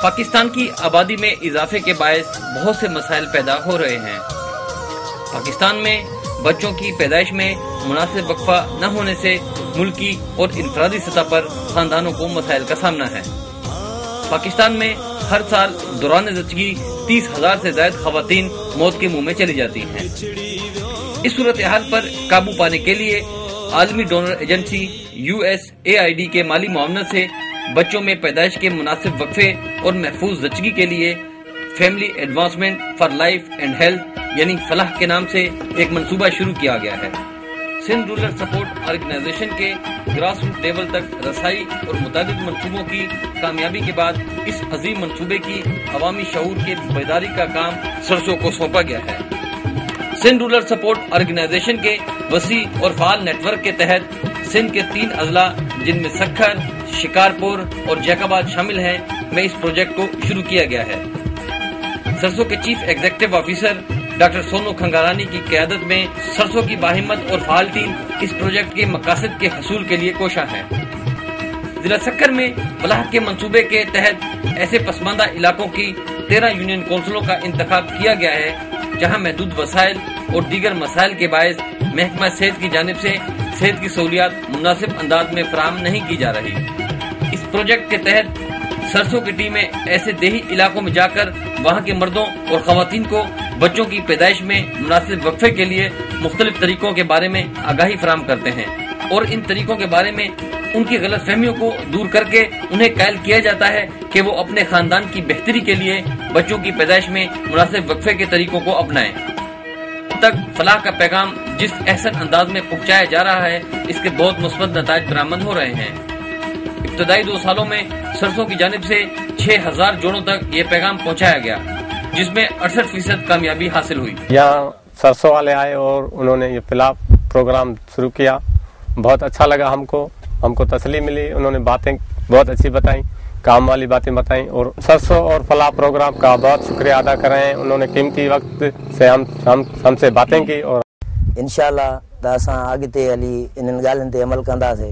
پاکستان کی آبادی میں اضافے کے باعث بہت سے مسائل پیدا ہو رہے ہیں۔ پاکستان میں بچوں کی پیدائش میں مناسب وقفہ نہ ہونے سے ملکی اور انفرادی سطح پر خاندانوں کو مسائل کا سامنا ہے۔ پاکستان میں ہر سال دوران زچگی 30,000 سے زائد خواتین موت کے منہ میں چلی جاتی ہیں۔ اس صورتحال پر قابو پانے کے لیے عالمی ڈونر ایجنسی USAID کے مالی معاونت سے بچوں میں پیدائش کے مناسب وقفے اور محفوظ زچگی کے لیے family advancement for life and health یعنی فلاح کے نام سے ایک منصوبہ شروع کیا گیا ہے۔ سندھ رورل سپورٹ آرگنائزیشن کے گراس روٹ لیول تک رسائی اور متعدد منصوبوں کی کامیابی کے بعد اس عظیم منصوبے کی عوامی شعور کے بیداری کا کام سرسوں کو سونپا گیا ہے۔ سندھ رورل سپورٹ آرگنائزیشن کے وسیع اور فعال نیٹ ورک کے تحت سندھ کے 3 اضلاع جن میں سکھر، شکارپور اور جیکاباد شامل ہیں میں اس پروجیکٹ کو شروع کیا گیا ہے۔ سرسوں کے chief executive officer doctor Sono Khangharani کی قیادت میں سرسوں کی باہمت اور فعال ٹیم اس پروجیکٹ کے مقاصد کے حصول کے لیے کوشاں ہے۔ ضلع سکھر میں فلاح کے منصوبے کے تحت ایسے پسماندہ علاقوں کی 13 یونین کونسلوں کا انتخاب کیا گیا ہے جہاں محدود وسائل اور دیگر مسائل کے باعث محکمہ صحت کی جانب سے صحت کی سہولیات مناسب انداز میں فراہم نہیں کی جا رہی۔ اس پروجیکٹ کے تحت سرسوں کی ٹیمیں ایسے دیہی علاقوں میں جا کر وہاں کے مردوں اور خواتین کو بچوں کی پیدائش میں مناسب وقفے کے لیے مختلف طریقوں کے بارے میں آگاہی فراہم کرتے ہیں اور ان طریقوں کے بارے میں ان کی غلط فہمیوں کو دور کر کے انہیں قائل کیا جاتا ہے کہ وہ اپنے خاندان کی بہتری کے لیے بچوں کی پیدائش میں مناسب وقفے کے طریقوں کو اپنائیں۔ اب تک فلاح کا پیغام جس احسن انداز میں پہنچایا جا رہا ہے اس کے بہت مثبت نتائج برآمد ہو رہے ہیں۔ ابتدائی 2 سالوں میں سرسوں کی جانب سے 6,000 جوڑوں تک یہ پیغام پہنچایا گیا جس میں 68% کامیابی حاصل ہوئی۔ یہاں سرسوں والے آئے اور انہوں نے یہ فلاح پروگرام شروع کیا، بہت اچھا لگا ہم کو تسلی ملی، انہوں نے باتیں بہت اچھی بتائیں، کام والی باتیں بتائیں اور سرسوں اور فلاح پروگرام کا بہت شکریہ ادا کر رہے ہیں۔ انہوں نے قیمتی وقت سے ہم سے باتیں کی اور انشاءاللہ اساں اگتے علی انن گالن تے عمل کنداسے،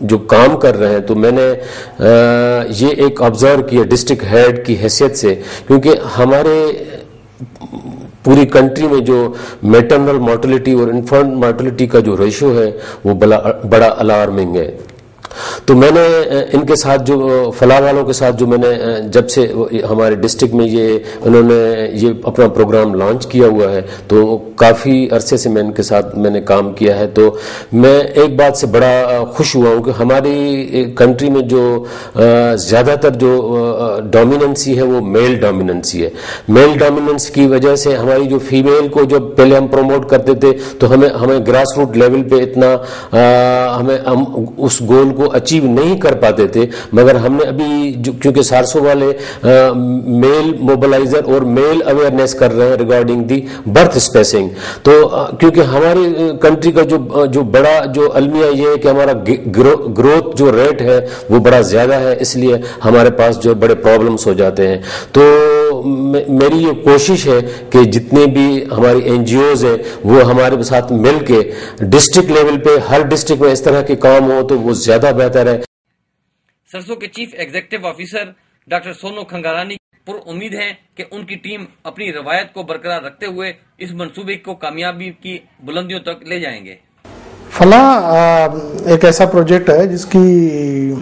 جو کام کر رہے ہیں تو میں نے یہ ایک آبزرو کیا ڈسٹرکٹ ہیڈ کی حیثیت سے، کیونکہ ہمارے پوری کنٹری میں جو میٹرنل مارٹلٹی اور انفانٹ مارٹلٹی کا جو ریشو ہے وہ بڑا الارمنگ ہے. تو میں نے ان کے ساتھ جو فلاح والوں کے ساتھ جو میں نے جب سے ہمارے ڈسٹرکٹ میں انہوں نے یہ اپنا پروگرام لانچ کیا ہوا ہے تو کافی عرصے سے میں ان کے ساتھ میں نے کام کیا ہے. تو میں ایک بات سے بڑا خوش ہوا ہوں کہ ہماری کنٹری میں جو زیادہ تر جو ڈومیننسی ہے وہ میل ڈومیننسی ہے. میل ڈومیننس کی وجہ سے ہماری جو فیمیل کو جو پہلے ہم پروموٹ کرتے تھے تو ہمیں گراس روٹ لیول پہ اتنا ہم اس گول کو اچیو نہیں کر پاتے تھے، مگر ہم نے ابھی کیونکہ سارسو والے میل موبلائزر اور میل اویئرنیس کر رہے ہیں ریگارڈنگ دی برتھ اسپیسنگ، تو کیونکہ ہماری کنٹری کا جو بڑا جو المیہ یہ ہے کہ ہمارا گروتھ جو ریٹ ہے وہ بڑا زیادہ ہے، اس لیے ہمارے پاس جو بڑے پرابلمس ہو جاتے ہیں. تو میری یہ کوشش ہے کہ جتنے بھی ہماری این جی اوز ہیں وہ ہمارے ساتھ مل کے ڈسٹرکٹ لیول پہ ہر ڈسٹرکٹ میں اس طرح کے کام ہو تو وہ زیادہ بہتر ہے. سرسو کے chief executive officer doctor Sono Khangharani پر امید ہیں کہ ان کی ٹیم اپنی روایت کو برقرار رکھتے ہوئے اس منصوبے کو کامیابی کی بلندیوں تک لے جائیں گے. فلاح ایک ایسا پروجیکٹ ہے جس کی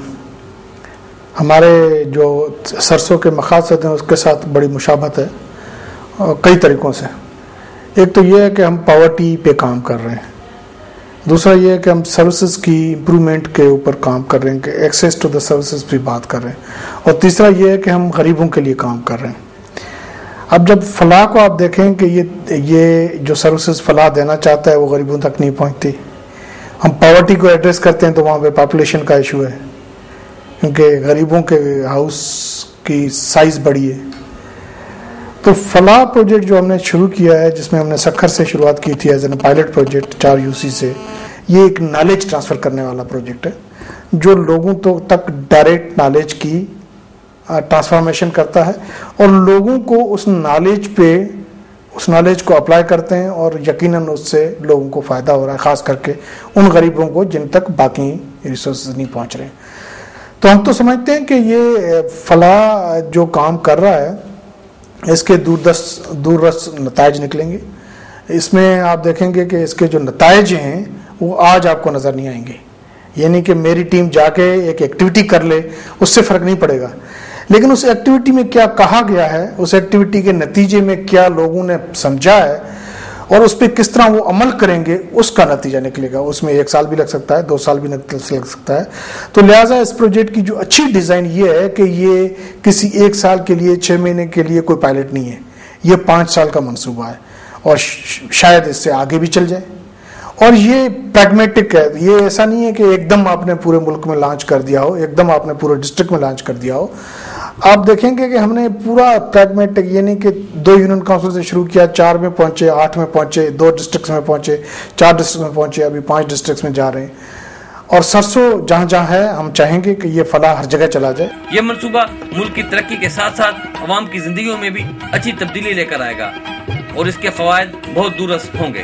ہمارے جو سرسوں کے مقاصد ہیں اس کے ساتھ بڑی مشابہت ہے کئی طریقوں سے. ایک تو یہ ہے کہ ہم پاورٹی پہ کام کر رہے ہیں، دوسرا یہ ہے کہ ہم سروسز کی امپرومنٹ کے اوپر کام کر رہے ہیں کہ ایکسیس ٹو دا سروسز پہ بات کر رہے ہیں، اور تیسرا یہ ہے کہ ہم غریبوں کے لیے کام کر رہے ہیں. اب جب فلاح کو آپ دیکھیں کہ یہ جو سروسز فلاح دینا چاہتا ہے وہ غریبوں تک نہیں پہنچتی. ہم پاورٹی کو ایڈریس کرتے ہیں تو وہاں پہ پاپولیشن کا ایشو ہے کیونکہ غریبوں کے ہاؤس کی سائز بڑی ہے. تو فلاح پروجیکٹ جو ہم نے شروع کیا ہے جس میں ہم نے سکھر سے شروعات کی تھی as an pilot project 4 UC سے، یہ ایک نالج ٹرانسفر کرنے والا پروجیکٹ ہے جو لوگوں تک ڈائریکٹ نالج کی ٹرانسفارمیشن کرتا ہے اور لوگوں کو اس نالج کو اپلائی کرتے ہیں اور یقیناً اس سے لوگوں کو فائدہ ہو رہا ہے، خاص کر کے ان غریبوں کو جن تک باقی ریسورسز نہیں پہنچ رہے. تو ہم تو سمجھتے ہیں کہ یہ فلاح جو کام کر رہا ہے اس کے دور رس نتائج نکلیں گے. اس میں آپ دیکھیں گے کہ اس کے جو نتائج ہیں وہ آج آپ کو نظر نہیں آئیں گے. یعنی کہ میری ٹیم جا کے ایک ایکٹیویٹی کر لے اس سے فرق نہیں پڑے گا، لیکن اس ایکٹیویٹی میں کیا کہا گیا ہے، اس ایکٹیویٹی کے نتیجے میں کیا لوگوں نے سمجھا ہے اور اس پہ کس طرح وہ عمل کریں گے اس کا نتیجہ نکلے گا. اس میں 1 سال بھی لگ سکتا ہے، 2 سال بھی لگ سکتا ہے. تو لہٰذا اس پروجیکٹ کی جو اچھی ڈیزائن یہ ہے کہ یہ کسی 1 سال کے لیے 6 مہینے کے لیے کوئی پائلٹ نہیں ہے، یہ 5 سال کا منصوبہ ہے اور شاید اس سے آگے بھی چل جائے. اور یہ پریگمیٹک ہے، یہ ایسا نہیں ہے کہ ایک دم آپ نے پورے ملک میں لانچ کر دیا ہو، ایک دم آپ نے پورے ڈسٹرکٹ میں لانچ کر دیا ہو. آپ دیکھیں گے کہ ہم نے پورا پریگمیٹک، یعنی کہ 2 یونین کاؤنسل سے شروع کیا، 4 میں پہنچے، 8 میں پہنچے، 2 ڈسٹرکٹس میں پہنچے، 4 ڈسٹرکٹ میں پہنچے، ابھی 5 ڈسٹرکٹس میں جا رہے ہیں. اور سرسو جہاں جہاں ہے ہم چاہیں گے کہ یہ فلاح ہر جگہ چلا جائے. یہ منصوبہ ملک کی ترقی کے ساتھ ساتھ عوام کی زندگیوں میں بھی اچھی تبدیلی لے کر آئے گا اور اس کے فوائد بہت دور رس ہوں گے.